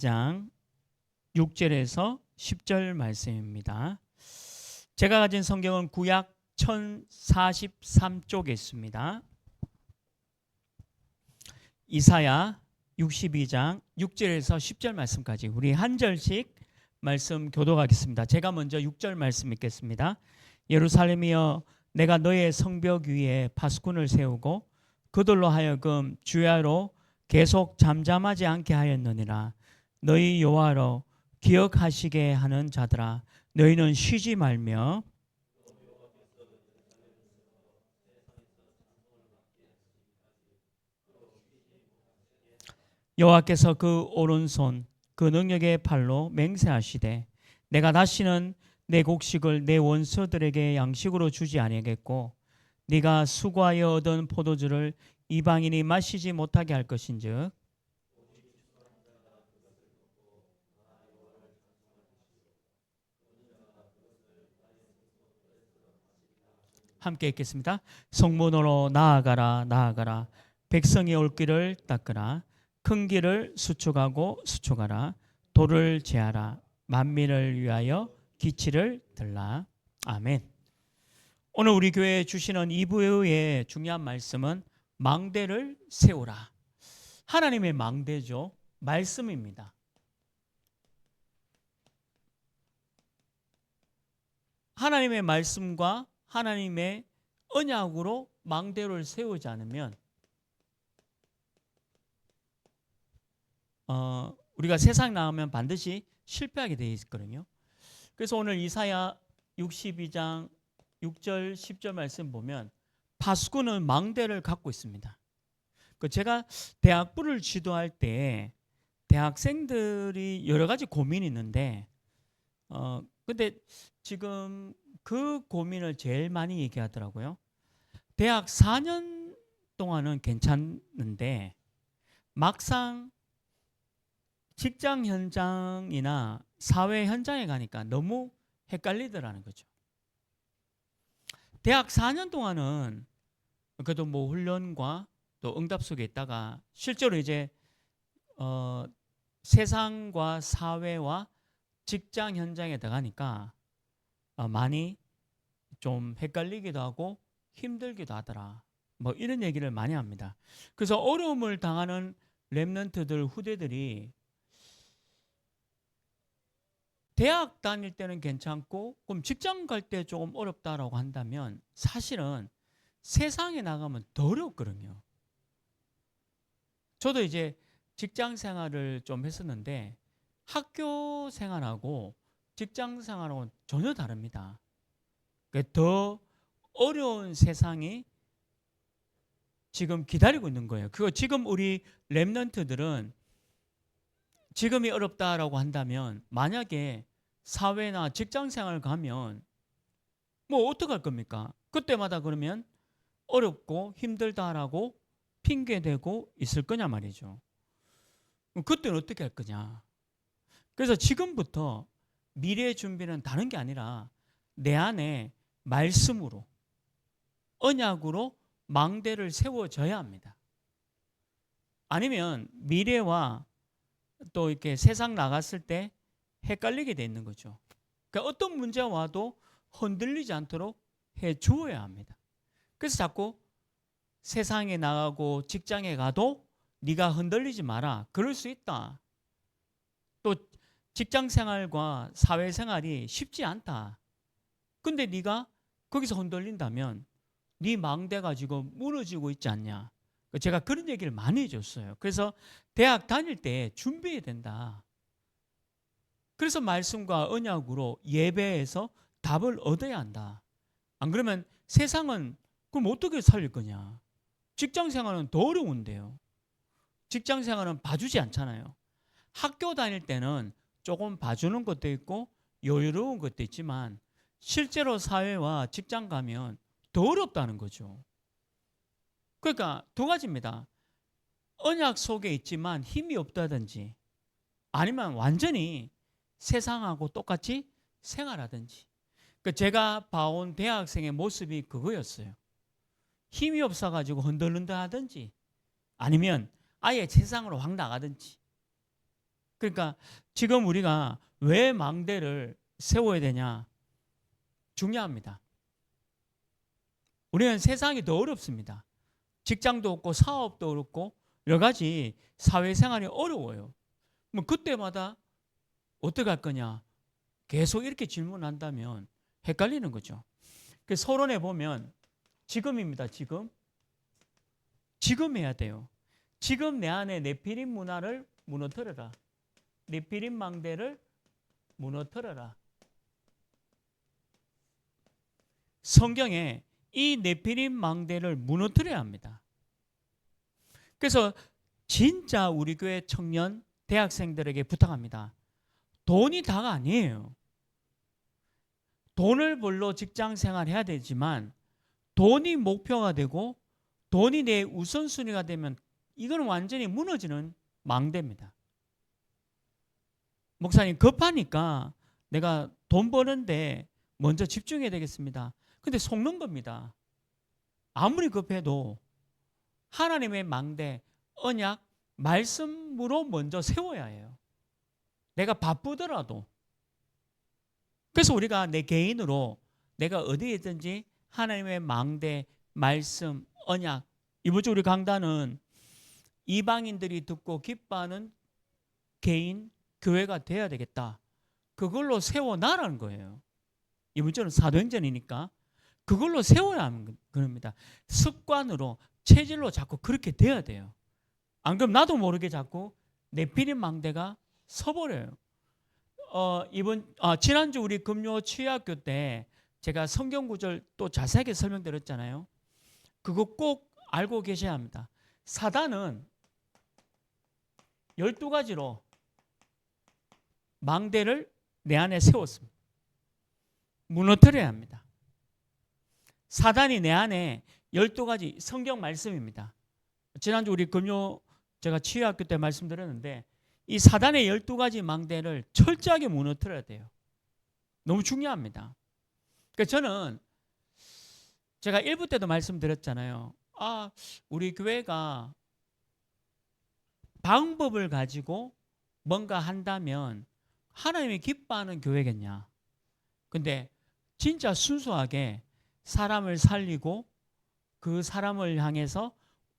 장 6절에서 10절 말씀입니다. 제가 가진 성경은 구약 1043쪽에 있습니다. 이사야 62장 6절에서 10절 말씀까지 우리 한 절씩 말씀 교독하겠습니다. 제가 먼저 6절 말씀 읽겠습니다. 예루살렘이여, 내가 너의 성벽 위에 파수꾼을 세우고 그들로 하여금 주야로 계속 잠잠하지 않게 하였느니라. 너희 여호와로 기억하시게 하는 자들아, 너희는 쉬지 말며 여호와께서 그 오른손 그 능력의 팔로 맹세하시되 내가 다시는 내 곡식을 내 원수들에게 양식으로 주지 아니하겠고 네가 수고하여 얻은 포도주를 이방인이 마시지 못하게 할 것인즉 함께 읽겠습니다. 성문으로 나아가라 나아가라, 백성이 올 길을 닦으라, 큰 길을 수축하고 수축하라, 돌을 제하라, 만민을 위하여 기치를 들라. 아멘. 오늘 우리 교회에 주시는 2부의 중요한 말씀은 망대를 세우라. 하나님의 망대죠. 말씀입니다. 하나님의 말씀과 하나님의 언약으로 망대를 세우지 않으면 우리가 세상 나가면 반드시 실패하게 되어 있거든요. 그래서 오늘 이사야 62장 6절 10절 말씀 보면 파수꾼은 망대를 갖고 있습니다. 제가 대학부를 지도할 때 대학생들이 여러 가지 고민이 있는데 근데 지금 그 고민을 제일 많이 얘기하더라고요. 대학 4년 동안은 괜찮은데 막상 직장 현장이나 사회 현장에 가니까 너무 헷갈리더라는 거죠. 대학 4년 동안은 그래도 뭐 훈련과 또 응답 속에 있다가 실제로 이제 세상과 사회와 직장 현장에 들어가니까 많이 좀 헷갈리기도 하고 힘들기도 하더라. 뭐 이런 얘기를 많이 합니다. 그래서 어려움을 당하는 렘넌트들 후대들이 대학 다닐 때는 괜찮고 그럼 직장 갈 때 조금 어렵다라고 한다면 사실은 세상에 나가면 더 어렵거든요. 저도 이제 직장 생활을 좀 했었는데 학교 생활하고 직장 생활하고는 전혀 다릅니다. 더 어려운 세상이 지금 기다리고 있는 거예요. 그거 지금 우리 렘넌트들은 지금이 어렵다라고 한다면 만약에 사회나 직장 생활 가면 뭐 어떡할 겁니까? 그때마다 그러면 어렵고 힘들다라고 핑계대고 있을 거냐 말이죠. 그때는 어떻게 할 거냐? 그래서 지금부터 미래의 준비는 다른 게 아니라 내 안에 말씀으로 언약으로 망대를 세워져야 합니다. 아니면 미래와 또 이렇게 세상 나갔을 때 헷갈리게 돼 있는 거죠. 그러니까 어떤 문제가 와도 흔들리지 않도록 해 주어야 합니다. 그래서 자꾸 세상에 나가고 직장에 가도 네가 흔들리지 마라. 그럴 수 있다. 또 직장 생활과 사회 생활이 쉽지 않다. 근데 네가 거기서 흔들린다면 네 망대가 지금 무너지고 있지 않냐. 제가 그런 얘기를 많이 해줬어요. 그래서 대학 다닐 때 준비해야 된다. 그래서 말씀과 언약으로 예배에서 답을 얻어야 한다. 안 그러면 세상은 그럼 어떻게 살릴 거냐. 직장 생활은 더 어려운데요. 직장 생활은 봐주지 않잖아요. 학교 다닐 때는 조금 봐주는 것도 있고 여유로운 것도 있지만 실제로 사회와 직장 가면 더 어렵다는 거죠. 그러니까 두 가지입니다. 언약 속에 있지만 힘이 없다든지 아니면 완전히 세상하고 똑같이 생활하든지. 제가 봐온 대학생의 모습이 그거였어요. 힘이 없어가지고 흔들흔들 하든지 아니면 아예 세상으로 확 나가든지. 그러니까 지금 우리가 왜 망대를 세워야 되냐? 중요합니다. 우리는 세상이 더 어렵습니다. 직장도 없고 사업도 어렵고 여러 가지 사회생활이 어려워요. 뭐 그때마다 어떻게 할 거냐? 계속 이렇게 질문한다면 헷갈리는 거죠. 그 서론에 보면 지금입니다. 지금 해야 돼요. 지금 내 안에 네피림 문화를 무너뜨려라. 네피림 망대를 무너뜨려라. 성경에 이 네피림 망대를 무너뜨려야 합니다. 그래서 진짜 우리 교회 청년, 대학생들에게 부탁합니다. 돈이 다가 아니에요. 돈을 벌러 직장 생활해야 되지만 돈이 목표가 되고 돈이 내 우선순위가 되면 이건 완전히 무너지는 망대입니다. 목사님 급하니까 내가 돈 버는데 먼저 집중해야 되겠습니다. 근데 속는 겁니다. 아무리 급해도 하나님의 망대, 언약, 말씀으로 먼저 세워야 해요. 내가 바쁘더라도. 그래서 우리가 내 개인으로 내가 어디에 있든지 하나님의 망대, 말씀, 언약. 이번 주 우리 강단은 이방인들이 듣고 기뻐하는 개인, 교회가 돼야 되겠다. 그걸로 세워나라는 거예요. 이번 주는 사도행전이니까 그걸로 세워야 하는 겁니다. 습관으로, 체질로 자꾸 그렇게 돼야 돼요. 안 그럼 나도 모르게 자꾸 네피림 망대가 서버려요. 지난주 우리 금요 치유학교 때 제가 성경 구절 또 자세하게 설명드렸잖아요. 그거 꼭 알고 계셔야 합니다. 사단은 12가지로 망대를 내 안에 세웠습니다. 무너뜨려야 합니다. 사단이 내 안에 12가지 성경 말씀입니다. 지난주 우리 금요 제가 치유학교 때 말씀드렸는데 이 사단의 12가지 망대를 철저하게 무너뜨려야 돼요. 너무 중요합니다. 그러니까 저는 제가 1부 때도 말씀드렸잖아요. 우리 교회가 방법을 가지고 뭔가 한다면 하나님이 기뻐하는 교회겠냐. 근데 진짜 순수하게 사람을 살리고 그 사람을 향해서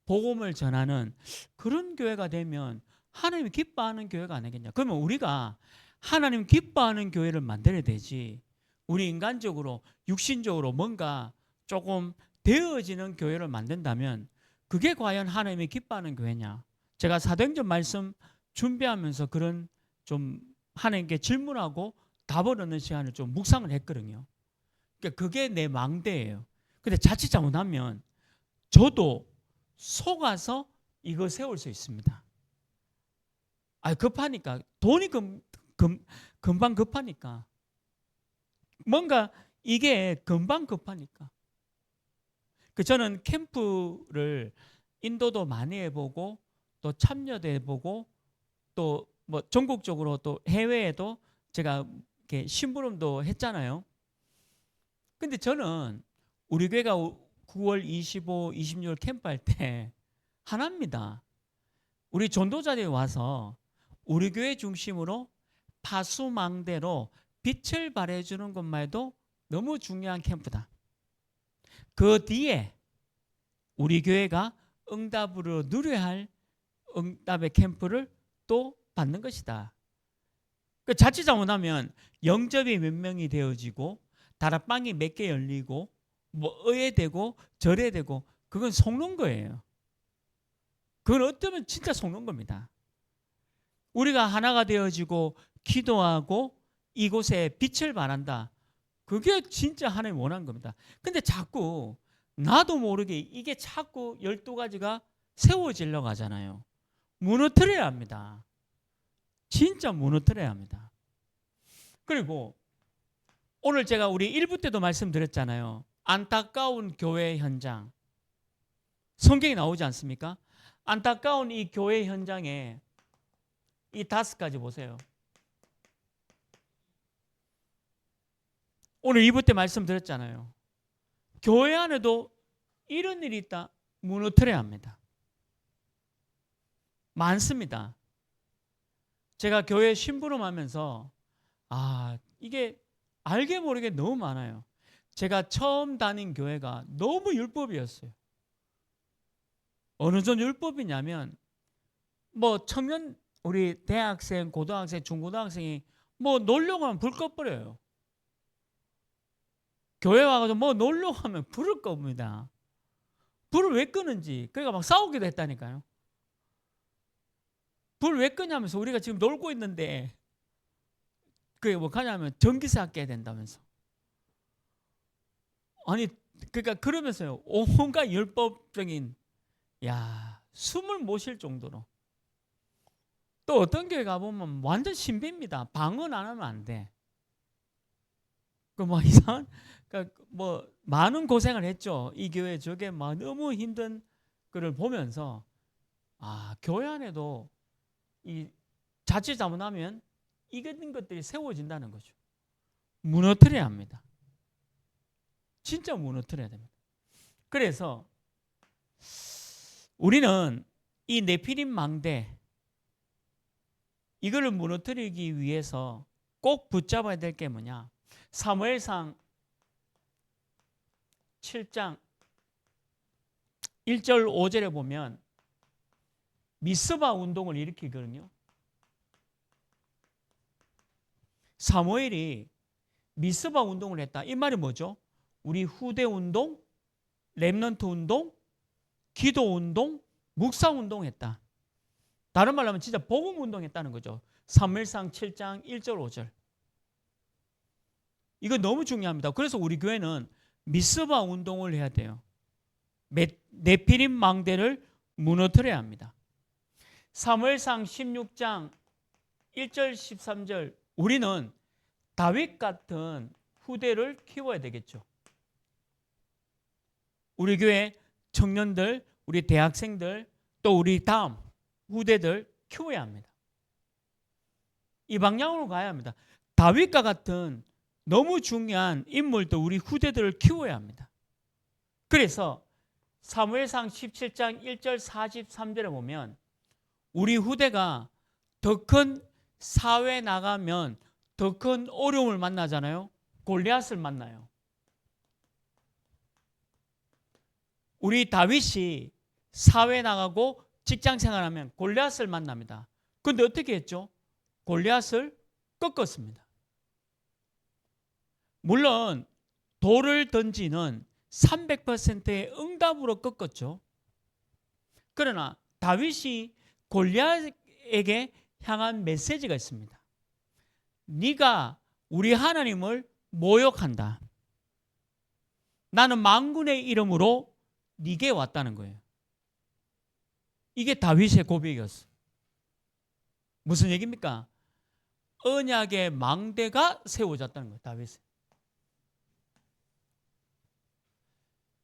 복음을 전하는 그런 교회가 되면 하나님이 기뻐하는 교회가 아니겠냐. 그러면 우리가 하나님 기뻐하는 교회를 만들어야 되지. 우리 인간적으로 육신적으로 뭔가 조금 되어지는 교회를 만든다면 그게 과연 하나님이 기뻐하는 교회냐. 제가 사도행전 말씀 준비하면서 그런 좀 하나님께 질문하고 답을 얻는 시간을 좀 묵상을 했거든요. 그러니까 그게 내 망대예요. 근데 자칫 잘못하면 저도 속아서 이거 세울 수 있습니다. 급하니까 돈이 금방 급하니까 뭔가 이게 금방 급하니까 저는 캠프를 인도도 많이 해보고 또 참여도 해보고 또 뭐 전국적으로 또 해외에도 제가 이렇게 심부름도 했잖아요. 근데 저는 우리 교회가 9월 25, 26일 캠프할 때 하나입니다. 우리 전도자들이 와서 우리 교회 중심으로 파수망대로 빛을 발해주는 것만 해도 너무 중요한 캠프다. 그 뒤에 우리 교회가 응답으로 누려야 할 응답의 캠프를 또 받는 것이다. 자칫 잘못하면 영접이 몇 명이 되어지고 다락방이 몇 개 열리고 뭐 의회되고 절회되고 그건 속는 거예요. 그건 어쩌면 진짜 속는 겁니다. 우리가 하나가 되어지고 기도하고 이곳에 빛을 발한다. 그게 진짜 하나님 원하는 겁니다. 근데 자꾸 나도 모르게 이게 자꾸 12가지가 세워지려고 하잖아요. 무너뜨려야 합니다. 진짜 무너뜨려야 합니다. 그리고 오늘 제가 우리 1부 때도 말씀드렸잖아요. 안타까운 교회 현장. 성경에 나오지 않습니까? 안타까운 이 교회 현장에 이 5가지 보세요. 오늘 2부 때 말씀드렸잖아요. 교회 안에도 이런 일이 있다. 무너뜨려야 합니다. 많습니다. 제가 교회 심부름하면서 이게 알게 모르게 너무 많아요. 제가 처음 다닌 교회가 너무 율법이었어요. 어느 정도 율법이냐면 뭐 청년 우리 대학생, 고등학생, 중고등학생이 뭐 놀려고 하면 불 꺼버려요. 교회 와가지고 뭐 놀려고 하면 불을 겁니다. 불을 왜 끄는지 그러니까 막 싸우기도 했다니까요. 불 왜 끄냐면서 우리가 지금 놀고 있는데 그게 뭐 하냐면 전기세 아껴야 된다면서. 아니 그러니까 그러면서요 온갖 율법적인 숨을 못 쉴 정도로. 또 어떤 교회 가보면 완전 신비입니다. 방언 안 하면 안 돼. 그 뭐 이상한 그러니까 뭐 많은 고생을 했죠. 이 교회 저게 막 너무 힘든 거를 보면서 교회 안에도 이 자칫 잘못하면 이런 것들이 세워진다는 거죠. 무너뜨려야 합니다. 진짜 무너뜨려야 됩니다. 그래서 우리는 이 네피림 망대 이거를 무너뜨리기 위해서 꼭 붙잡아야 될 게 뭐냐? 사무엘상 7장 1절 5절에 보면 미스바 운동을 일으키거든요. 사무엘이 미스바 운동을 했다. 이 말이 뭐죠? 우리 후대 운동, 렘넌트 운동, 기도 운동, 묵사 운동했다. 다른 말로 하면 진짜 복음 운동했다는 거죠. 사무엘상 7장 1절 5절. 이거 너무 중요합니다. 그래서 우리 교회는 미스바 운동을 해야 돼요. 네피림 망대를 무너뜨려야 합니다. 사무엘상 16장 1절 13절 우리는 다윗 같은 후대를 키워야 되겠죠. 우리 교회 청년들, 우리 대학생들, 또 우리 다음 후대들 키워야 합니다. 이 방향으로 가야 합니다. 다윗과 같은 너무 중요한 인물도 우리 후대들을 키워야 합니다. 그래서 사무엘상 17장 1절 43절에 보면 우리 후대가 더 큰 사회에 나가면 더 큰 어려움을 만나잖아요. 골리앗을 만나요. 우리 다윗이 사회에 나가고 직장 생활하면 골리앗을 만납니다. 그런데 어떻게 했죠? 골리앗을 꺾었습니다. 물론 돌을 던지는 300%의 응답으로 꺾었죠. 그러나 다윗이 골리앗에게 향한 메시지가 있습니다. 네가 우리 하나님을 모욕한다. 나는 만군의 이름으로 네게 왔다는 거예요. 이게 다윗의 고백이었어요. 무슨 얘기입니까? 언약의 망대가 세워졌다는 거예요. 다윗은.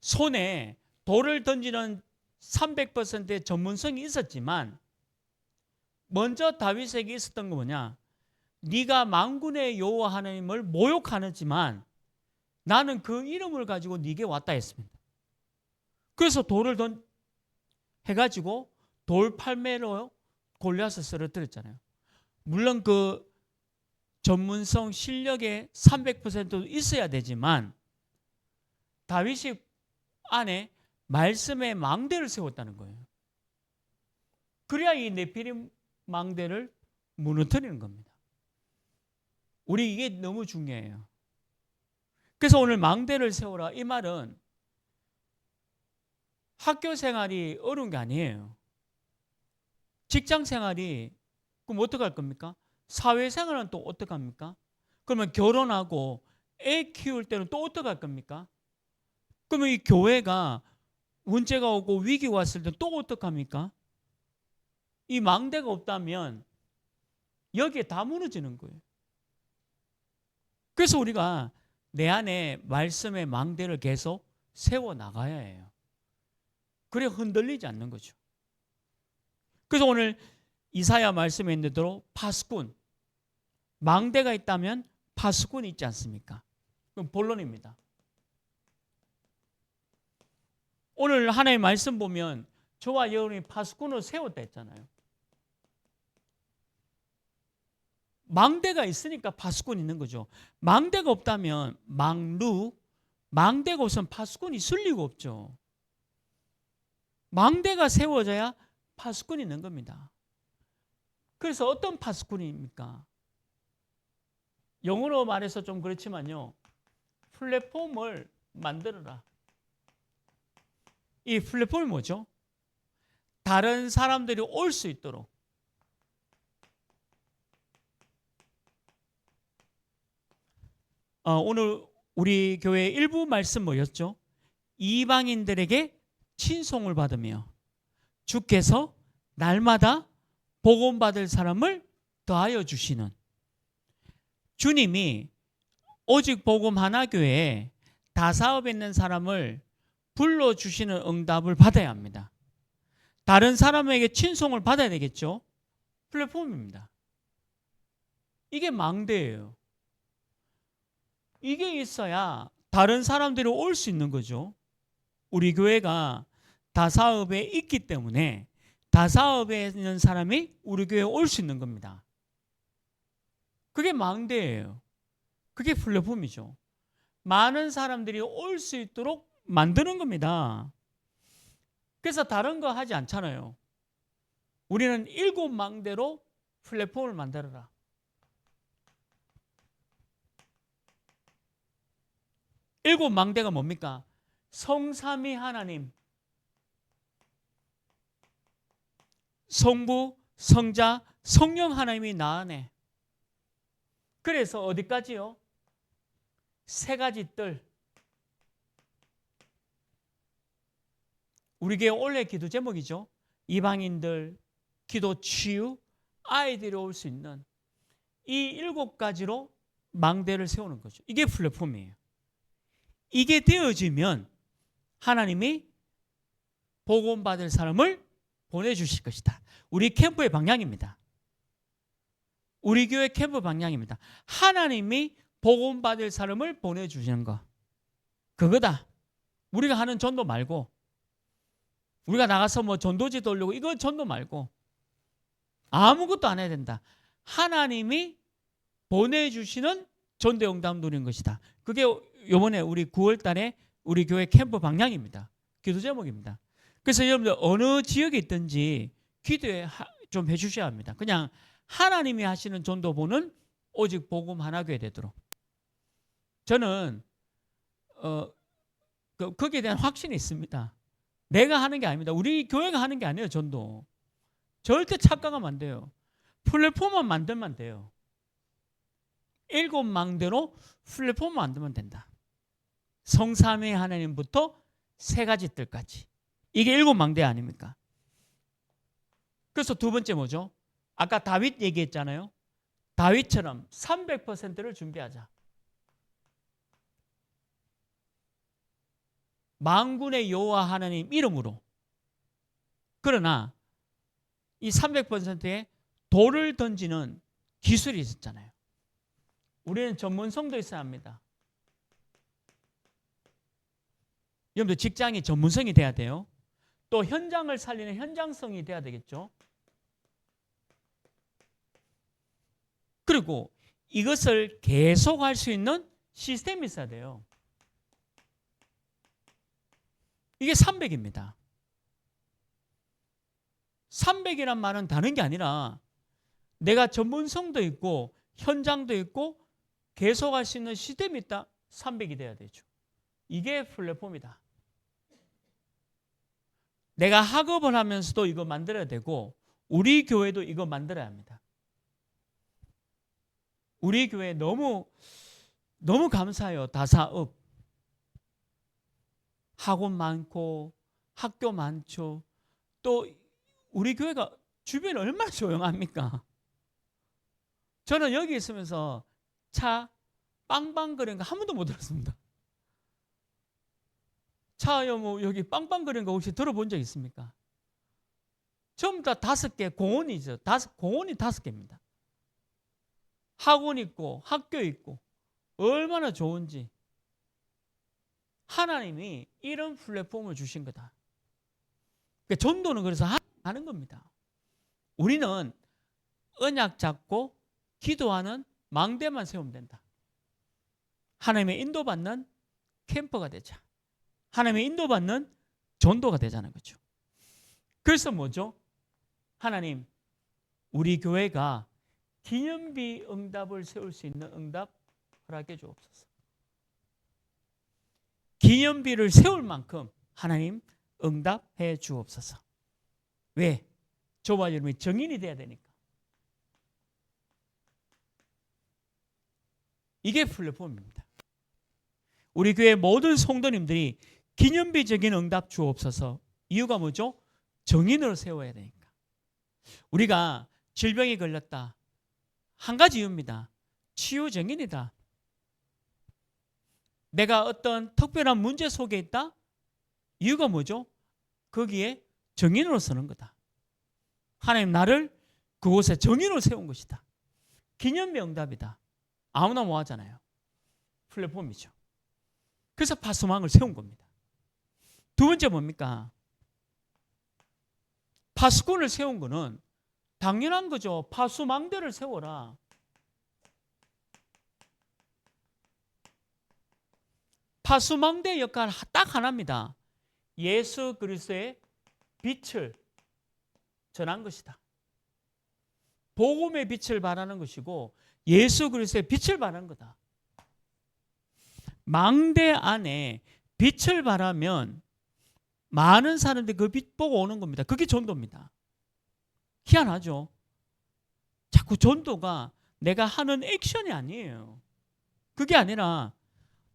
손에 돌을 던지는 300%의 전문성이 있었지만 먼저 다윗에게 있었던 거 뭐냐? 네가 만군의 여호와 하나님을 모욕하지만 나는 그 이름을 가지고 네게 왔다 했습니다. 그래서 돌을 해가지고 돌팔매로 골리앗을 쓰러뜨렸잖아요. 물론 그 전문성 실력의 300%도 있어야 되지만 다윗이 안에 말씀의 망대를 세웠다는 거예요. 그래야 이 네피림 망대를 무너뜨리는 겁니다. 우리 이게 너무 중요해요. 그래서 오늘 망대를 세우라 이 말은 학교 생활이 어려운 게 아니에요. 직장 생활이 그럼 어떡할 겁니까? 사회생활은 또 어떡합니까? 그러면 결혼하고 애 키울 때는 또 어떡할 겁니까? 그러면 이 교회가 문제가 오고 위기가 왔을 때 또 어떡합니까? 이 망대가 없다면 여기에 다 무너지는 거예요. 그래서 우리가 내 안에 말씀의 망대를 계속 세워나가야 해요. 그래 흔들리지 않는 거죠. 그래서 오늘 이사야 말씀에 있는 대로 파수꾼, 망대가 있다면 파수꾼이 있지 않습니까? 그럼 본론입니다. 오늘 하나님의 말씀 보면 저와 여러분이 파수꾼을 세웠다 했잖아요. 망대가 있으니까 파수꾼이 있는 거죠. 망대가 없다면 망대가 없으면 파수꾼이 있을 리가 없죠. 망대가 세워져야 파수꾼이 있는 겁니다. 그래서 어떤 파수꾼입니까? 영어로 말해서 좀 그렇지만요. 플랫폼을 만들어라. 이 플랫폼이 뭐죠? 다른 사람들이 올 수 있도록. 오늘 우리 교회 일부 말씀 뭐였죠? 이방인들에게 친송을 받으며 주께서 날마다 복음받을 사람을 더하여 주시는, 주님이 오직 복음 하나 교회에 다사업에 있는 사람을 불러주시는 응답을 받아야 합니다. 다른 사람에게 친송을 받아야 되겠죠. 플랫폼입니다. 이게 망대예요. 이게 있어야 다른 사람들이 올 수 있는 거죠. 우리 교회가 다사업에 있기 때문에 다사업에 있는 사람이 우리 교회에 올 수 있는 겁니다. 그게 망대예요. 그게 플랫폼이죠. 많은 사람들이 올 수 있도록 만드는 겁니다. 그래서 다른 거 하지 않잖아요. 우리는 7망대로 플랫폼을 만들어라. 일곱 망대가 뭡니까? 성삼위 하나님, 성부, 성자, 성령 하나님이 나 안에. 그래서 어디까지요? 3가지 뜰. 우리 교회 올해 기도 제목이죠. 이방인들, 기도 치유, 아이들이 올 수 있는 이 7가지로 망대를 세우는 거죠. 이게 플랫폼이에요. 이게 되어지면 하나님이 복음 받을 사람을 보내주실 것이다. 우리 캠프의 방향입니다. 우리 교회 캠프 방향입니다. 하나님이 복음 받을 사람을 보내주시는 거, 그거다. 우리가 하는 전도 말고, 우리가 나가서 뭐 전도지 돌리고 이거 전도 말고 아무것도 안 해야 된다. 하나님이 보내주시는 전도 응답 누리는 것이다. 그게 이번에 우리 9월 달에 우리 교회 캠프 방향입니다. 기도 제목입니다. 그래서 여러분들 어느 지역에 있든지 기도에 좀 해주셔야 합니다. 그냥 하나님이 하시는 전도보는 오직 복음 하나교회 되도록. 저는 거기에 대한 확신이 있습니다. 내가 하는 게 아닙니다. 우리 교회가 하는 게 아니에요. 전도 절대 착각하면 안 돼요. 플랫폼만 만들면 돼요. 7망대로 플랫폼 만들면 된다. 성삼위 하나님부터 3가지 뜰까지. 이게 7망대 아닙니까? 그래서 두 번째 뭐죠? 아까 다윗 얘기했잖아요. 다윗처럼 300%를 준비하자. 만군의 여호와 하나님 이름으로. 그러나 이 300%에 돌을 던지는 기술이 있었잖아요. 우리는 전문성도 있어야 합니다. 여러분들 직장이 전문성이 돼야 돼요. 또 현장을 살리는 현장성이 돼야 되겠죠. 그리고 이것을 계속할 수 있는 시스템이 있어야 돼요. 이게 300입니다. 300이란 말은 다른 게 아니라 내가 전문성도 있고 현장도 있고 계속할 수 있는 시스템이 있다. 300이 돼야 되죠. 이게 플랫폼이다. 내가 학업을 하면서도 이거 만들어야 되고 우리 교회도 이거 만들어야 합니다. 우리 교회 너무 감사해요. 다사업. 학원 많고 학교 많죠. 또 우리 교회가 주변이 얼마나 조용합니까? 저는 여기 있으면서 차 빵빵거리는 거 한 번도 못 들었습니다. 차요 뭐 여기 빵빵거리는 거 혹시 들어본 적 있습니까? 전부 다 5개 공원이죠. 공원이 5개입니다. 학원 있고 학교 있고 얼마나 좋은지. 하나님이 이런 플랫폼을 주신 거다. 그러니까 전도는 그래서 하는 겁니다. 우리는 언약 잡고 기도하는 망대만 세우면 된다. 하나님의 인도받는 캠퍼가 되자. 하나님의 인도받는 전도가 되자는 거죠. 그래서 뭐죠? 하나님, 우리 교회가 기념비 응답을 세울 수 있는 응답 허락해 주옵소서. 기념비를 세울 만큼 하나님 응답해 주옵소서. 왜? 저와 여러분이 정인이 돼야 되니까. 이게 플랫폼입니다. 우리 교회 모든 성도님들이 기념비적인 응답 주옵소서. 이유가 뭐죠? 정인으로 세워야 되니까. 우리가 질병에 걸렸다. 한 가지 이유입니다. 치유 정인이다. 내가 어떤 특별한 문제 속에 있다. 이유가 뭐죠? 거기에 정인으로 서는 거다. 하나님 나를 그곳에 정인으로 세운 것이다. 기념비 응답이다. 아무나 뭐 하잖아요. 플랫폼이죠. 그래서 파수망을 세운 겁니다. 두 번째 뭡니까? 파수꾼을 세운 거는 당연한 거죠. 파수망대를 세워라. 파수망대 역할 딱 하나입니다. 예수 그리스도의 빛을 전한 것이다. 복음의 빛을 발하는 것이고 예수 그리스도의 빛을 발하는 거다. 망대 안에 빛을 발하면 많은 사람들이 그 빛 보고 오는 겁니다. 그게 전도입니다. 희한하죠? 자꾸 전도가 내가 하는 액션이 아니에요. 그게 아니라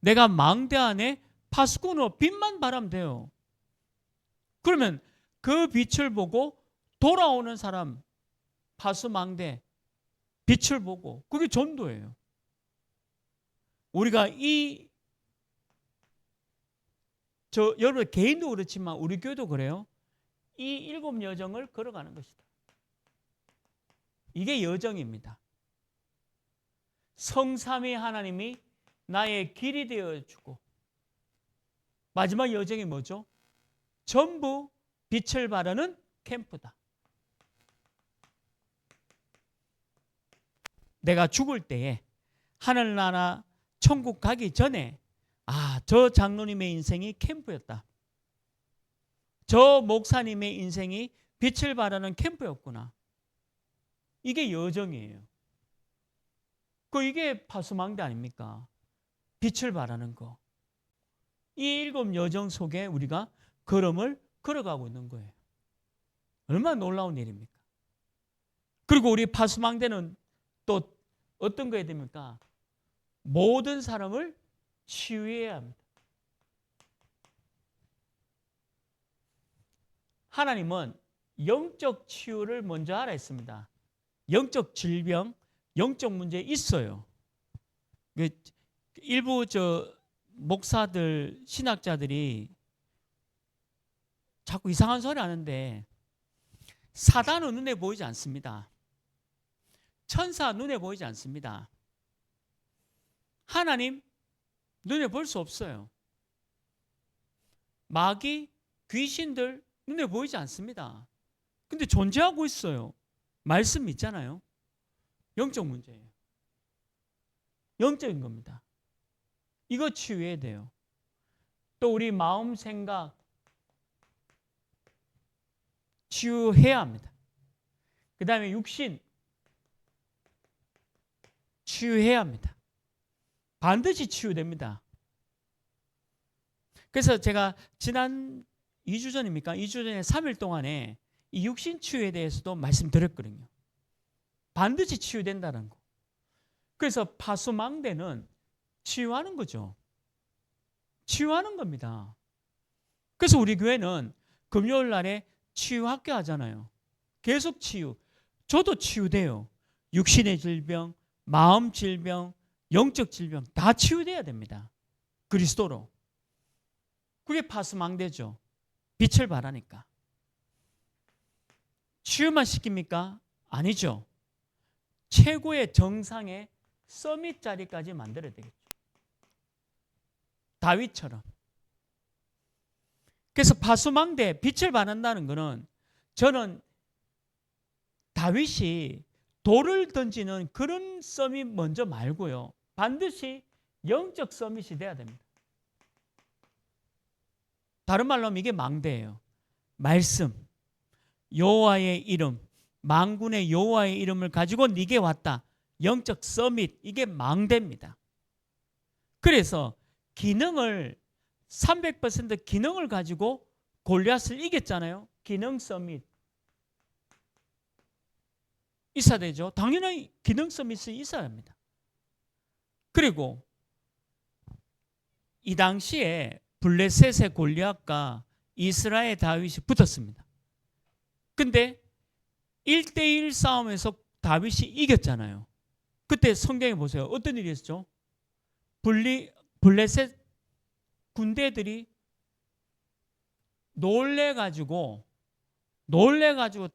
내가 망대 안에 파수꾼으로 빛만 발하면 돼요. 그러면 그 빛을 보고 돌아오는 사람, 파수망대, 빛을 보고 그게 전도예요. 우리가 여러분 개인도 그렇지만 우리 교회도 그래요. 이 7 여정을 걸어가는 것이다. 이게 여정입니다. 성삼위 하나님이 나의 길이 되어주고 마지막 여정이 뭐죠? 전부 빛을 발하는 캠프다. 내가 죽을 때에 하늘나라 천국 가기 전에 저 장로님의 인생이 캠프였다. 저 목사님의 인생이 빛을 발하는 캠프였구나. 이게 여정이에요. 이게 파수망대 아닙니까? 빛을 발하는 거. 이 7 여정 속에 우리가 걸음을 걸어가고 있는 거예요. 얼마나 놀라운 일입니까? 그리고 우리 파수망대는 또 어떤 거야 됩니까? 모든 사람을 치유해야 합니다. 하나님은 영적 치유를 먼저 하라 했습니다. 영적 질병, 영적 문제 있어요. 일부 목사들, 신학자들이 자꾸 이상한 소리 하는데 사단은 눈에 보이지 않습니다. 천사 눈에 보이지 않습니다. 하나님 눈에 볼 수 없어요. 마귀, 귀신들 눈에 보이지 않습니다. 근데 존재하고 있어요. 말씀 있잖아요. 영적 문제예요. 영적인 겁니다. 이거 치유해야 돼요. 또 우리 마음, 생각 치유해야 합니다. 그 다음에 육신 치유해야 합니다. 반드시 치유됩니다. 그래서 제가 지난 2주 전입니까? 2주 전에 3일 동안에 이 육신 치유에 대해서도 말씀드렸거든요. 반드시 치유된다는 거. 그래서 파수망대는 치유하는 거죠. 치유하는 겁니다. 그래서 우리 교회는 금요일 날에 치유학교 하잖아요. 계속 치유. 저도 치유돼요. 육신의 질병, 마음 질병, 영적 질병 다 치유돼야 됩니다. 그리스도로. 그게 파수망대죠. 빛을 발하니까. 치유만 시킵니까? 아니죠. 최고의 정상의 서밋 자리까지 만들어야 되겠죠. 다윗처럼. 그래서 파수망대 빛을 발한다는 것은 저는 다윗이 돌을 던지는 그런 서밋 먼저 말고요. 반드시 영적 서밋이 돼야 됩니다. 다른 말로 하면 이게 망대예요. 말씀, 여호와의 이름, 만군의 여호와의 이름을 가지고 네게 왔다. 영적 서밋, 이게 망대입니다. 그래서 기능을 300% 기능을 가지고 골리앗을 이겼잖아요. 기능 서밋 있어야 되죠. 당연히 기능 서밋이 있어야 합니다. 그리고 이 당시에 블레셋의 골리앗과 이스라엘 다윗이 붙었습니다. 근데 1대1 싸움에서 다윗이 이겼잖아요. 그때 성경에 보세요. 어떤 일이 있었죠? 블레셋 군대들이 놀래가지고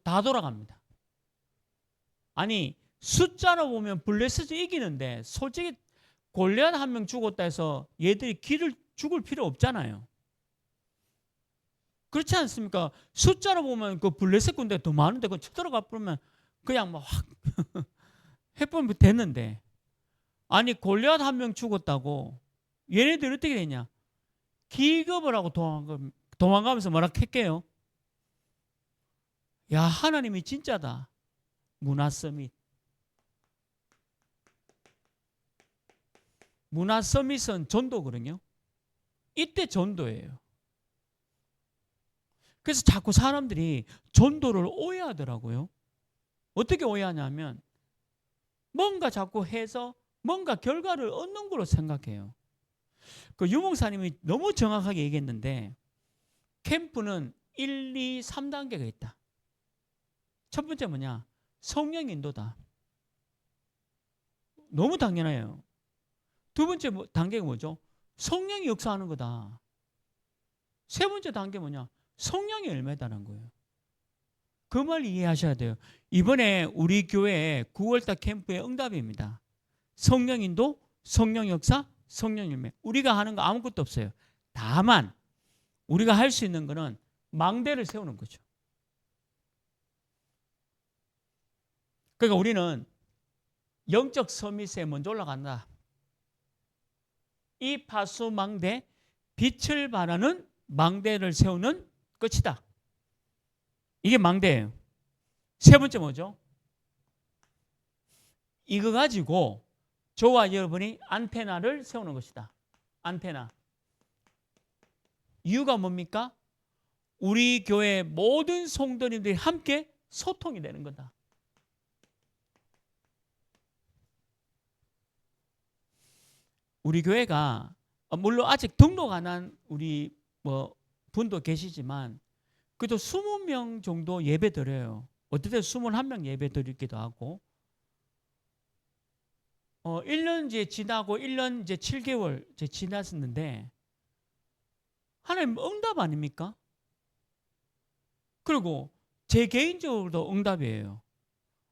다 돌아갑니다. 아니, 숫자로 보면 블레셋이 이기는데 솔직히 골리앗 한 명 죽었다 해서 얘들이 길을 죽을 필요 없잖아요. 그렇지 않습니까? 숫자로 보면 그 블레셋 군대가 더 많은데 그 쳐들어가 버리면 그냥 막 확 해보면 됐는데, 아니 골리앗 한 명 죽었다고 얘네들 어떻게 되냐? 기겁을 하고 도망가면서 뭐라 할게요? 야, 하나님이 진짜다. 문화 서밋. 문화 서밋은 전도거든요. 이때 전도예요. 그래서 자꾸 사람들이 전도를 오해하더라고요. 어떻게 오해하냐면 뭔가 자꾸 해서 뭔가 결과를 얻는 걸로 생각해요. 그 유목사님이 너무 정확하게 얘기했는데 캠프는 1, 2, 3단계가 있다. 첫 번째 뭐냐? 성령 인도다. 너무 당연해요. 두 번째 단계가 뭐죠? 성령이 역사하는 거다. 세 번째 단계 뭐냐? 성령의 열매다는 거예요. 그 말 이해하셔야 돼요. 이번에 우리 교회 9월달 캠프의 응답입니다. 성령 인도, 성령 역사, 성령 열매. 우리가 하는 거 아무것도 없어요. 다만 우리가 할 수 있는 거는 망대를 세우는 거죠. 그러니까 우리는 영적 서밋에 먼저 올라간다. 이 파수망대, 빛을 발하는 망대를 세우는 끝이다. 이게 망대예요. 세 번째 뭐죠? 이거 가지고 저와 여러분이 안테나를 세우는 것이다. 안테나. 이유가 뭡니까? 우리 교회 모든 성도님들이 함께 소통이 되는 거다. 우리 교회가 물론 아직 등록 안 한 우리 분도 계시지만 그래도 20명 정도 예배 드려요. 어떨 때 21명 예배 드리기도 하고 1년 이제 지나고 1년 이제 7개월 이제 지났었는데 하나님 응답 아닙니까? 그리고 제 개인적으로도 응답이에요.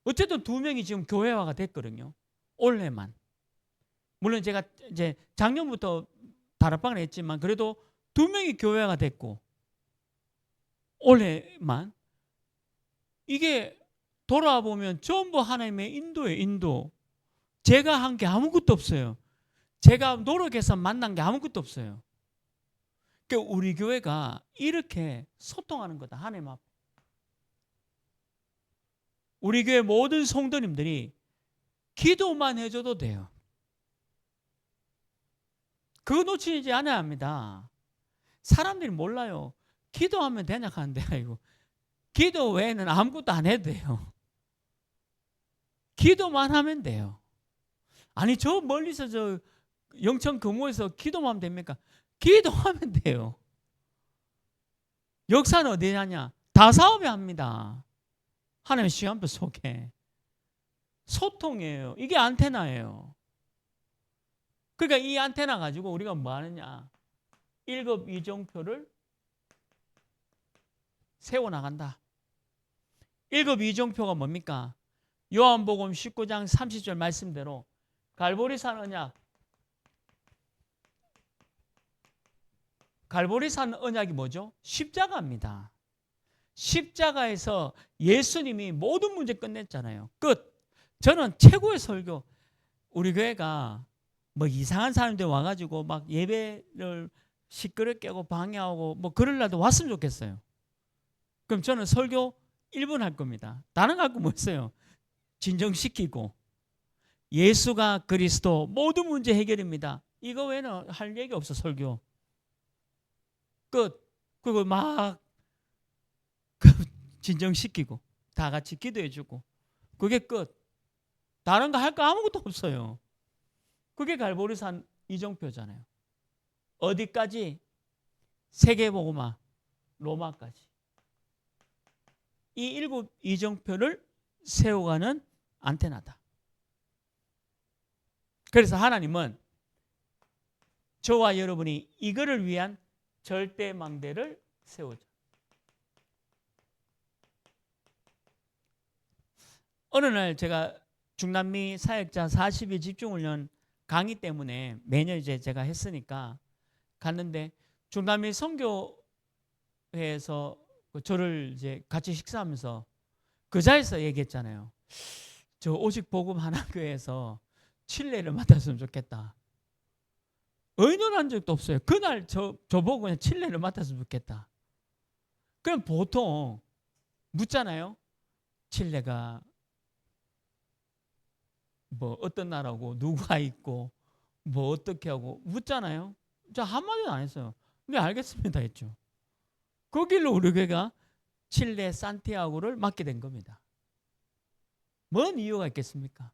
어쨌든 2명이 지금 교회화가 됐거든요. 올해만. 물론 제가 이제 작년부터 다락방을 했지만 그래도 2명이 교회화가 됐고 올해만 이게 돌아보면 전부 하나님의 인도예요. 인도. 제가 한 게 아무것도 없어요. 제가 노력해서 만난 게 아무것도 없어요. 그러니까 우리 교회가 이렇게 소통하는 거다. 하나님 앞에. 우리 교회 모든 성도님들이 기도만 해줘도 돼요. 그거 놓치지 않아야 합니다. 사람들이 몰라요. 기도하면 되냐 하는데 아이고 기도 외에는 아무것도 안 해도 돼요. 기도만 하면 돼요. 아니 저 멀리서 저 영천 금호에서 기도만 하면 됩니까? 기도하면 돼요. 역사는 어디 하냐? 다 사업에 합니다. 하나님의 시간표 속에. 소통이에요. 이게 안테나예요. 그러니까 이 안테나 가지고 우리가 뭐 하느냐? 1급 이정표를 세워나간다. 1급 이정표가 뭡니까? 요한복음 19장 30절 말씀대로 갈보리산 언약. 갈보리산 언약이 뭐죠? 십자가입니다. 십자가에서 예수님이 모든 문제 끝냈잖아요. 끝. 저는 최고의 설교, 우리 교회가 뭐 이상한 사람들 와가지고 막 예배를 시끄럽게 하고 방해하고 뭐 그럴 날도 왔으면 좋겠어요. 그럼 저는 설교 1분 할 겁니다. 다른 거 할 거 뭐 있어요? 진정시키고 예수가 그리스도 모든 문제 해결입니다. 이거 외에는 할 얘기 없어. 설교 끝. 그리고 막 진정시키고 다 같이 기도해주고 그게 끝. 다른 거 할 거 아무것도 없어요. 그게 갈보리산 이정표잖아요. 어디까지? 세계복음화 로마까지. 이 7 이정표를 세워가는 안테나다. 그래서 하나님은 저와 여러분이 이거를 위한 절대망대를 세우죠. 어느 날 제가 중남미 사역자 40일 집중훈련 강의 때문에 매년 이제 제가 했으니까 갔는데 중남미 선교회에서 저를 이제 같이 식사하면서 그 자리에서 얘기했잖아요. 저 오직 복음 하나교회에서 칠레를 맡았으면 좋겠다. 의논한 적도 없어요. 그날 저보고 그냥 칠레를 맡았으면 좋겠다. 그럼 보통 묻잖아요. 칠레가 뭐 어떤 나라고 누가 있고 뭐 어떻게 하고 묻잖아요. 저 한마디도 안 했어요. 네 알겠습니다 했죠. 그 길로 우리 교회가 칠레 산티아고를 맡게 된 겁니다. 뭔 이유가 있겠습니까?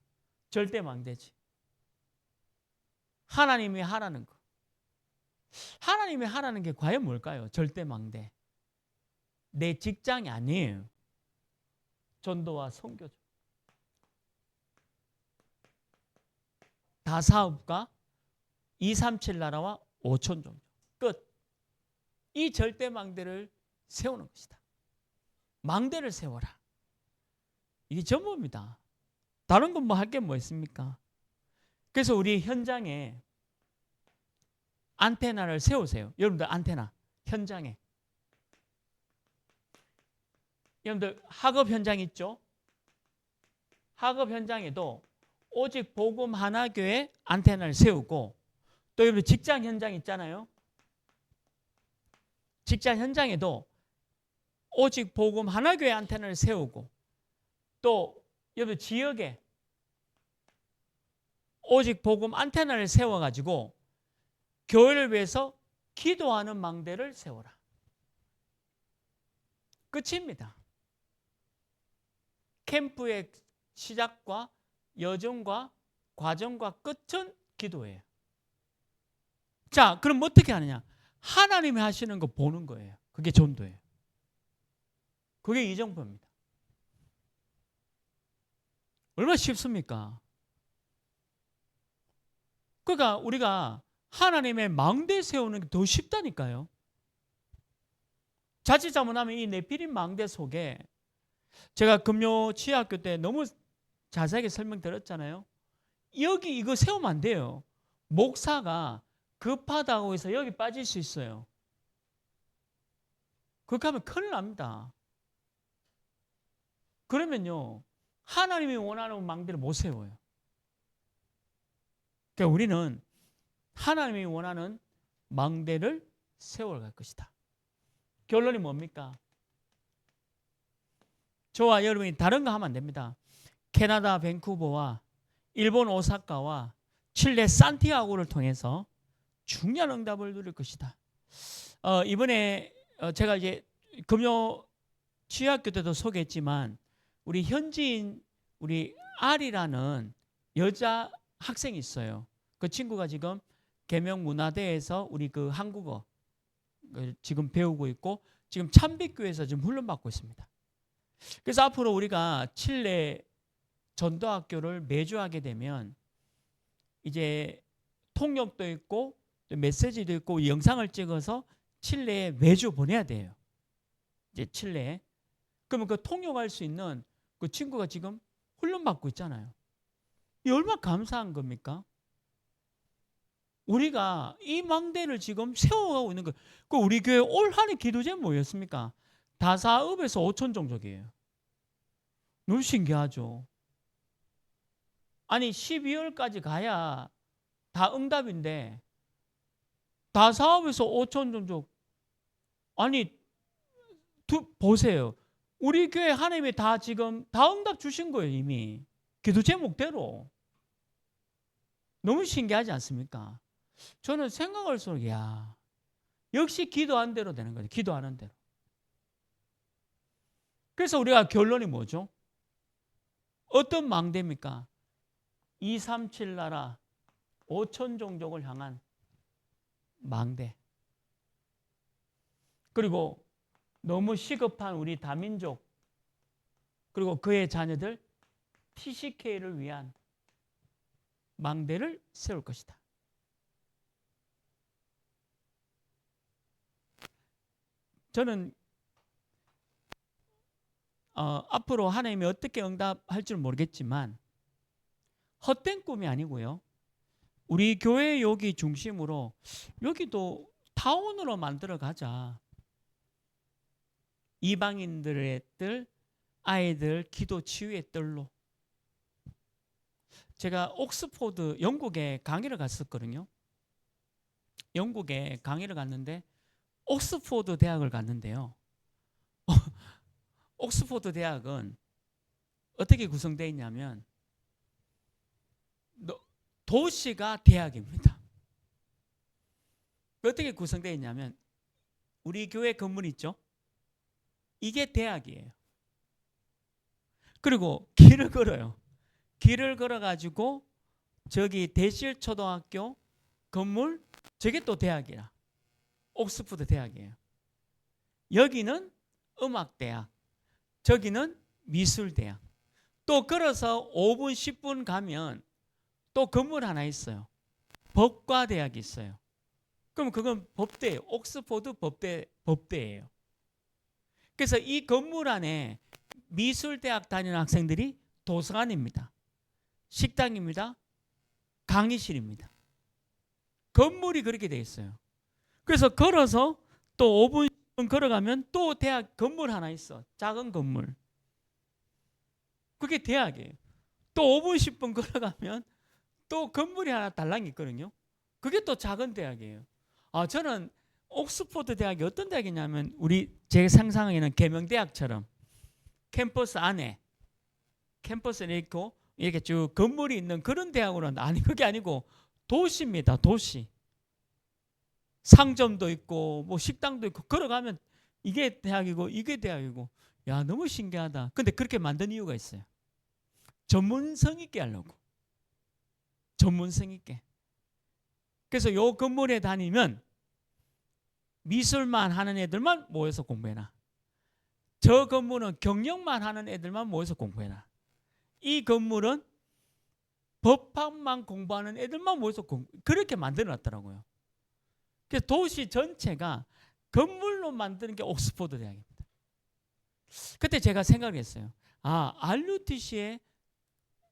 절대망대지. 하나님이 하라는 거. 하나님이 하라는 게 과연 뭘까요? 절대망대. 내 직장이 아니에요. 전도와 선교죠. 다사업과 237 나라와 5천 종족. 끝. 이 절대망대를 세우는 것이다. 망대를 세워라. 이게 전부입니다. 다른 건 뭐 할 게 뭐 있습니까? 그래서 우리 현장에 안테나를 세우세요. 여러분들 안테나 현장에. 여러분들 학업 현장 있죠? 학업 현장에도 오직 복음 하나교회 안테나를 세우고 또 여러분 직장 현장 있잖아요. 직장 현장에도 오직 복음 하나교회 안테나를 세우고 또 여러분 지역에 오직 복음 안테나를 세워가지고 교회를 위해서 기도하는 망대를 세워라. 끝입니다. 캠프의 시작과 여정과 과정과 끝은 기도예요. 자, 그럼 어떻게 하느냐? 하나님이 하시는 거 보는 거예요. 그게 전도예요. 그게 이정표입니다. 얼마나 쉽습니까? 그러니까 우리가 하나님의 망대 세우는 게 더 쉽다니까요. 자칫 잘못하면 이 네피림 망대 속에 제가 금요 치유학교 때 너무 자세하게 설명드렸잖아요. 여기 이거 세우면 안 돼요. 목사가 급하다고 해서 여기 빠질 수 있어요. 그렇게 하면 큰일 납니다. 그러면요 하나님이 원하는 망대를 못 세워요. 그러니까 우리는 하나님이 원하는 망대를 세워갈 것이다. 결론이 뭡니까? 저와 여러분이 다른 거 하면 안 됩니다. 캐나다 밴쿠버와 일본 오사카와 칠레 산티아고를 통해서 중요한 응답을 누릴 것이다. 이번에 제가 이제 금요 치유학교 때도 소개했지만 우리 현지인 우리 아리라는 여자 학생이 있어요. 그 친구가 지금 계명문화대에서 우리 그 한국어 지금 배우고 있고 지금 참빛교회에서 지금 훈련받고 있습니다. 그래서 앞으로 우리가 칠레 전도학교를 매주 하게 되면 이제 통역도 있고 메시지도 있고 영상을 찍어서 칠레에 매주 보내야 돼요. 이제 칠레에. 그러면 그 통역할 수 있는 그 친구가 지금 훈련받고 있잖아요. 이 얼마나 감사한 겁니까? 우리가 이 망대를 지금 세워가고 있는 거예요. 그 우리 교회 올 한해 기도제 뭐였습니까? 다사업에서 5천 종족이에요. 너무 신기하죠. 아니 12월까지 가야 다 응답인데 다 사업에서 5천 종족. 아니 보세요. 우리 교회 하나님이 다 지금 다 응답 주신 거예요. 이미 기도 제목대로. 너무 신기하지 않습니까? 저는 생각할수록 야 역시 기도한 대로 되는 거죠. 기도하는 대로. 그래서 우리가 결론이 뭐죠? 어떤 망대입니까? 237 나라 5천 종족을 향한 망대. 그리고 너무 시급한 우리 다민족 그리고 그의 자녀들 TCK를 위한 망대를 세울 것이다. 저는 앞으로 하나님이 어떻게 응답할 줄 모르겠지만 헛된 꿈이 아니고요. 우리 교회 여기 중심으로 여기도 타운으로 만들어 가자. 이방인들의 뜰, 아이들 기도 치유의 뜰로. 제가 옥스포드 영국에 강의를 갔었거든요. 영국에 강의를 갔는데 옥스포드 대학을 갔는데요. 옥스포드 대학은 어떻게 구성되어 있냐면 도시가 대학입니다. 어떻게 구성되어 있냐면 우리 교회 건물 있죠? 이게 대학이에요. 그리고 길을 걸어요. 길을 걸어가지고 저기 대실초등학교 건물 저게 또 대학이라. 옥스포드 대학이에요. 여기는 음악대학, 저기는 미술대학. 또 걸어서 5분 10분 가면 또 건물 하나 있어요. 법과대학이 있어요. 그럼 그건 법대예요. 옥스포드 법대예요. 그래서 이 건물 안에 미술대학 다니는 학생들이 도서관입니다. 식당입니다. 강의실입니다. 건물이 그렇게 돼 있어요. 그래서 걸어서 또 5분 10분 걸어가면 또 대학 건물 하나 있어. 작은 건물. 그게 대학이에요. 또 5분 10분 걸어가면 또 건물이 하나 달랑 있거든요. 그게 또 작은 대학이에요. 저는 옥스포드 대학이 어떤 대학이냐면 제 상상에는 계명대학처럼 캠퍼스 안에 캠퍼스에 있고 이렇게 쭉 건물이 있는 그런 대학으로는 아니 그게 아니고 도시입니다. 도시. 상점도 있고 뭐 식당도 있고 걸어가면 이게 대학이고 이게 대학이고 야 너무 신기하다. 근데 그렇게 만든 이유가 있어요. 전문성 있게 하려고. 전문성 있게. 그래서 요 건물에 다니면 미술만 하는 애들만 모여서 공부해놔. 저 건물은 경영만 하는 애들만 모여서 공부해놔. 이 건물은 법학만 공부하는 애들만 모여서 그렇게 만들어놨더라고요. 그래서 도시 전체가 건물로 만드는 게 옥스포드 대학입니다. 그때 제가 생각을 했어요. RUTC의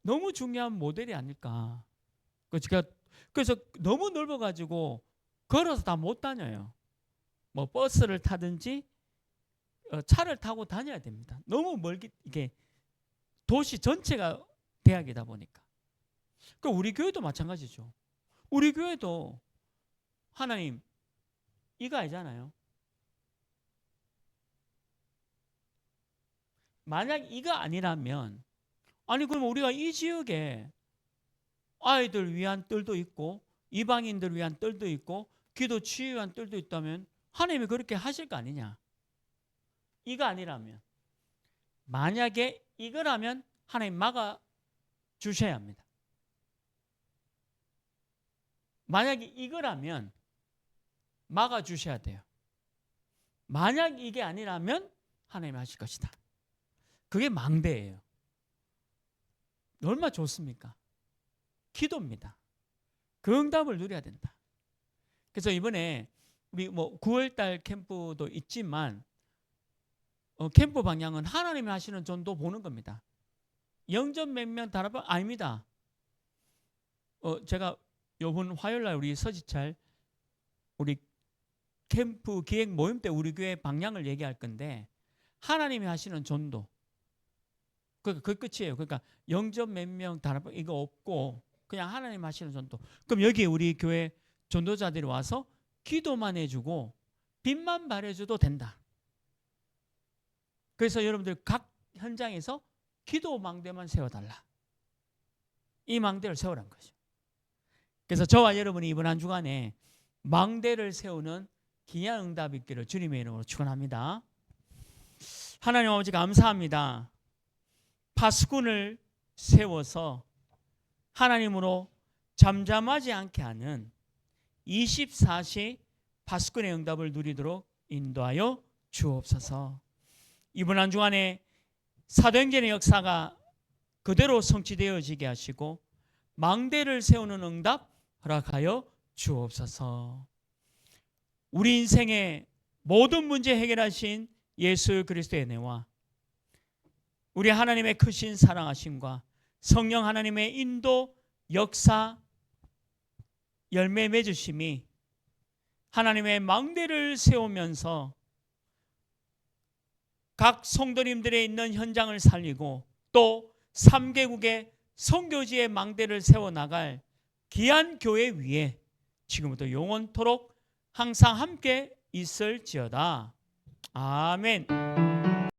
너무 중요한 모델이 아닐까. 그래서 너무 넓어가지고 걸어서 다 못 다녀요. 뭐 버스를 타든지 차를 타고 다녀야 됩니다. 너무 멀게 이게 도시 전체가 대학이다 보니까. 우리 교회도 마찬가지죠. 우리 교회도 하나님 이거 아니잖아요. 만약 이거 아니라면 그럼 우리가 이 지역에 아이들 위한 뜰도 있고 이방인들 위한 뜰도 있고 기도 치유 위한 뜰도 있다면 하나님이 그렇게 하실 거 아니냐. 이거 아니라면 만약에 이거라면 하나님 막아 주셔야 합니다. 만약에 이거라면 막아 주셔야 돼요. 만약 이게 아니라면 하나님이 하실 것이다. 그게 망대예요. 얼마나 좋습니까? 기도입니다. 그 응답을 누려야 된다. 그래서 이번에 우리 9월달 캠프도 있지만 캠프 방향은 하나님이 하시는 전도 보는 겁니다. 영접 몇 명 달아봐 아닙니다. 제가 이번 화요일날 우리 서지철 우리 캠프 기획 모임 때 우리 교회 방향을 얘기할 건데 하나님이 하시는 전도 그 끝이에요. 그러니까 영접 몇 명 단합 이거 없고 그냥 하나님 하시는 전도. 그럼 여기 우리 교회 전도자들이 와서 기도만 해주고 빚만 발해줘도 된다. 그래서 여러분들 각 현장에서 기도 망대만 세워달라. 이 망대를 세우라는 거죠. 그래서 저와 여러분이 이번 한 주간에 망대를 세우는 귀한 응답이 있기를 주님의 이름으로 축원합니다. 하나님 아버지 감사합니다. 파수꾼을 세워서 하나님으로 잠잠하지 않게 하는 24시 파수꾼의 응답을 누리도록 인도하여 주옵소서. 이번 한 주간에 사도행전의 역사가 그대로 성취되어지게 하시고 망대를 세우는 응답 허락하여 주옵소서. 우리 인생의 모든 문제 해결하신 예수 그리스도의 은혜와 우리 하나님의 크신 사랑하심과 성령 하나님의 인도 역사 열매 맺으심이 하나님의 망대를 세우면서 각 성도님들의 있는 현장을 살리고 또 3개국의 선교지의 망대를 세워나갈 귀한 교회 위에 지금부터 영원토록 항상 함께 있을지어다. 아멘.